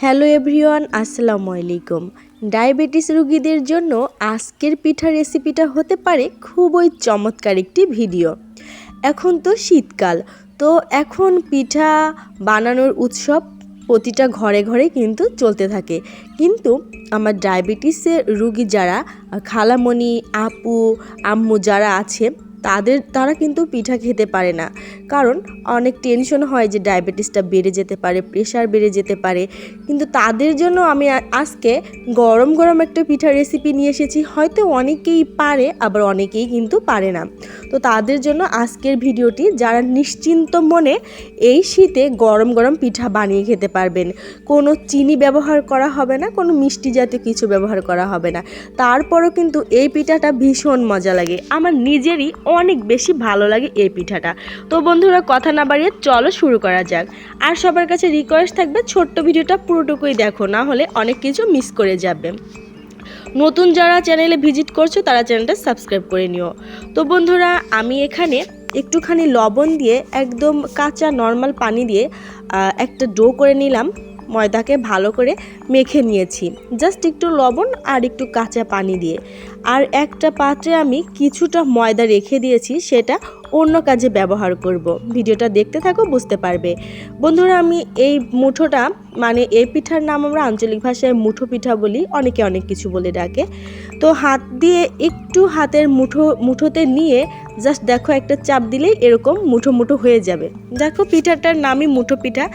Hello everyone, আসসালামু আলাইকুম। Diabetes রোগীদের জন্য আজকের পিঠা রেসিপিটা হতে পারে খুবই চমৎকার একটি ভিডিও। এখন তো শীতকাল, তো এখন পিঠা বানানোর উৎসব প্রতিটা ঘরে ঘরে কিন্তু চলতে থাকে। কিন্তু আমার ডায়াবেটিসের রোগী যারা খালামণি, আপু, আম্মু যারা আছে তারা কিন্তু পিঠা খেতে পারে না, কারণ অনেক টেনশন হয় যে ডায়াবেটিসটা বেড়ে যেতে পারে, প্রেশার বেড়ে যেতে পারে। কিন্তু তাদের জন্য আমি আজকে গরম গরম একটা পিঠার রেসিপি নিয়ে এসেছি। হয়তো অনেকেই পারে, আবার অনেকেই কিন্তু পারে না। তো তাদের জন্য আজকের ভিডিওটি, যারা নিশ্চিন্ত মনে এই শীতে গরম গরম পিঠা বানিয়ে খেতে পারবেন। কোনো চিনি ব্যবহার করা হবে না, কোনো মিষ্টি জাতীয় কিছু ব্যবহার করা হবে না। তারপরও কিন্তু এই পিঠাটা ভীষণ মজা লাগে, আমার নিজেরই অনেক বেশি ভালো লাগে এই পিঠাটা। তো বন্ধুরা, কথা না বাড়িয়ে চলো শুরু করা যাক। আর সবার কাছে রিকোয়েস্ট থাকবে, ছোট্ট ভিডিওটা পুরোটুকুই দেখো, না হলে অনেক কিছু মিস করে যাবে। নতুন যারা চ্যানেলে ভিজিট করছো তারা চ্যানেলটা সাবস্ক্রাইব করে নিও। তো বন্ধুরা, আমি এখানে একটুখানি লবণ দিয়ে, একদম কাঁচা নর্মাল পানি দিয়ে একটা ডো করে নিলাম। ময়দাকে ভালো করে মেখে নিয়েছি, জাস্ট একটু লবণ আর একটু কাঁচা পানি দিয়ে। আর একটা পাত্রে আমি কিছুটা ময়দা রেখে দিয়েছি, সেটা অন্য কাজে ব্যবহার করব। ভিডিওটা দেখতে থাকো, বুঝতে পারবে। বন্ধুরা, আমি এই মুঠোটা, মানে এই পিঠার নাম আমরা আঞ্চলিক ভাষায় মুঠো পিঠা বলি, অনেকে অনেক কিছু বলে ডাকে। তো হাত দিয়ে একটু হাতের মুঠোতে নিয়ে জাস্ট দেখো, একটা চাপ দিলেই এরকম মুঠো মুঠো হয়ে যাবে। দেখো, পিঠাটার নামই মুঠো পিঠা।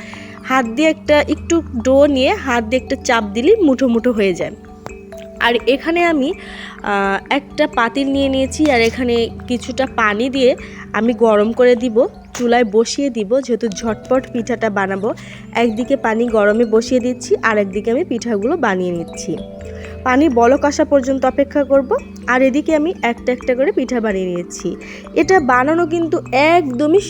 হাত দিয়ে একটু ডো নিয়ে হাত দিয়ে একটা চাপ দিলেই মুঠো মুঠো হয়ে যায়। আর এখানে আমি একটা পাতিল নিয়ে নিয়েছি, আর এখানে কিছুটা পানি দিয়ে আমি গরম করে দিব, চুলায় বসিয়ে দিব। যেহেতু ঝটপট পিঠাটা বানাবো, একদিকে পানি গরমে বসিয়ে দিচ্ছি, আর একদিকে আমি পিঠাগুলো বানিয়ে নিচ্ছি। পানি বলক আসা পর্যন্ত অপেক্ষা করব। আর এদিকে আমি একটা একটা করে পিঠা বানিয়ে নিয়েছি। এটা বানানো কিন্তু একদমই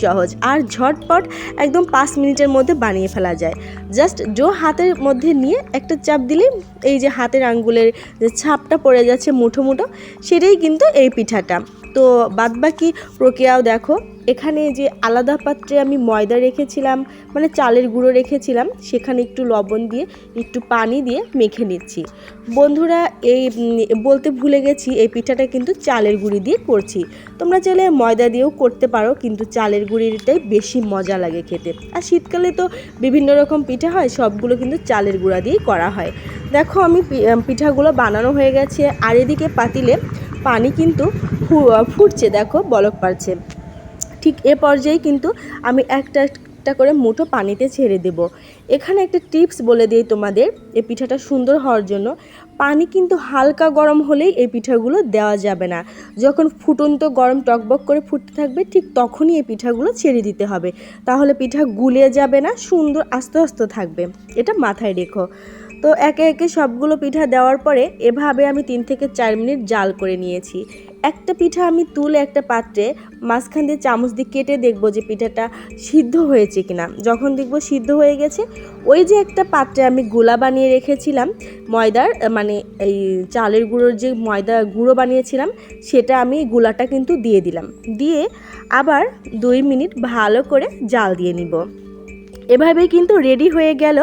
সহজ আর ঝটপট, একদম 5 মিনিটের মধ্যে বানিয়ে ফেলা যায়। জাস্ট ডো হাতের মধ্যে নিয়ে একটা চাপ দিলেই এই যে হাতের আঙ্গুলের যে ছাপটা পড়ে যাচ্ছে মুঠো মুঠো, সেটাই কিন্তু এই পিঠাটা। তো বাদবাকি প্রক্রিয়াও দেখো। এখানে যে আলাদা পাত্রে আমি ময়দা রেখেছিলাম, মানে চালের গুঁড়ো রেখেছিলাম, সেখানে একটু লবণ দিয়ে, একটু পানি দিয়ে মেখে নিচ্ছি। বন্ধুরা, এই বলতে ভুলে গেছি, এই পিঠাটা কিন্তু চালের গুঁড়ি দিয়ে করছি। তোমরা চাইলে ময়দা দিয়েও করতে পারো, কিন্তু চালের গুঁড়িটাই বেশি মজা লাগে খেতে। আর শীতকালে তো বিভিন্ন রকম পিঠা হয়, সবগুলো কিন্তু চালের গুঁড়া দিয়েই করা হয়। দেখো, আমি পিঠাগুলো বানানো হয়ে গেছে। আর এদিকে পাতিলে পানি কিন্তু ফুটছে, দেখো বলক পারছে। ঠিক এ পর্যায়ে কিন্তু আমি একটা একটা করে মুঠো পানিতে ছেড়ে দেব। এখানে একটা টিপস বলে দিই তোমাদের, এই পিঠাটা সুন্দর হওয়ার জন্য। পানি কিন্তু হালকা গরম হলেই এই পিঠাগুলো দেওয়া যাবে না। যখন ফুটন্ত গরম টকবক করে ফুটতে থাকবে, ঠিক তখনই এই পিঠাগুলো ছেড়ে দিতে হবে। তাহলে পিঠা গুলিয়ে যাবে না, সুন্দর আস্তে আস্তে থাকবে। এটা মাথায় রেখো। তো একে একে সবগুলো পিঠা দেওয়ার পরে এভাবে আমি 3 থেকে 4 মিনিট জাল করে নিয়েছি। একটা পিঠা আমি তুলে একটা পাত্রে মাঝখান দিয়ে চামচ দিয়ে কেটে দেখব যে পিঠাটা সিদ্ধ হয়েছে কিনা। যখন দেখব সিদ্ধ হয়ে গেছে, ওই যে একটা পাত্রে আমি গোলা বানিয়ে রেখেছিলাম ময়দার, মানে এই চালের গুঁড়োর যে ময়দা গুঁড়ো বানিয়েছিলাম, সেটা আমি গোলাটা কিন্তু দিয়ে দিলাম। দিয়ে আবার 2 মিনিট ভালো করে জাল দিয়ে নিব। এভাবেই কিন্তু রেডি হয়ে গেল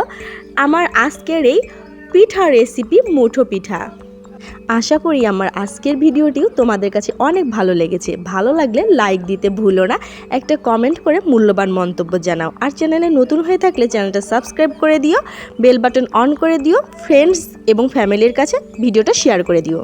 আমার আজকের এই পিঠা রেসিপি, মুঠো পিঠা। আশা করি আমার আজকের ভিডিওটিও তোমাদের কাছে অনেক ভালো লেগেছে। ভালো লাগলে লাইক দিতে ভুলো না, একটা কমেন্ট করে মূল্যবান মন্তব্য জানাও। আর চ্যানেলে নতুন হয়ে থাকলে চ্যানেলটা সাবস্ক্রাইব করে দিও, বেল বাটন অন করে দিও, ফ্রেন্ডস এবং ফ্যামিলির কাছে ভিডিওটা শেয়ার করে দিও।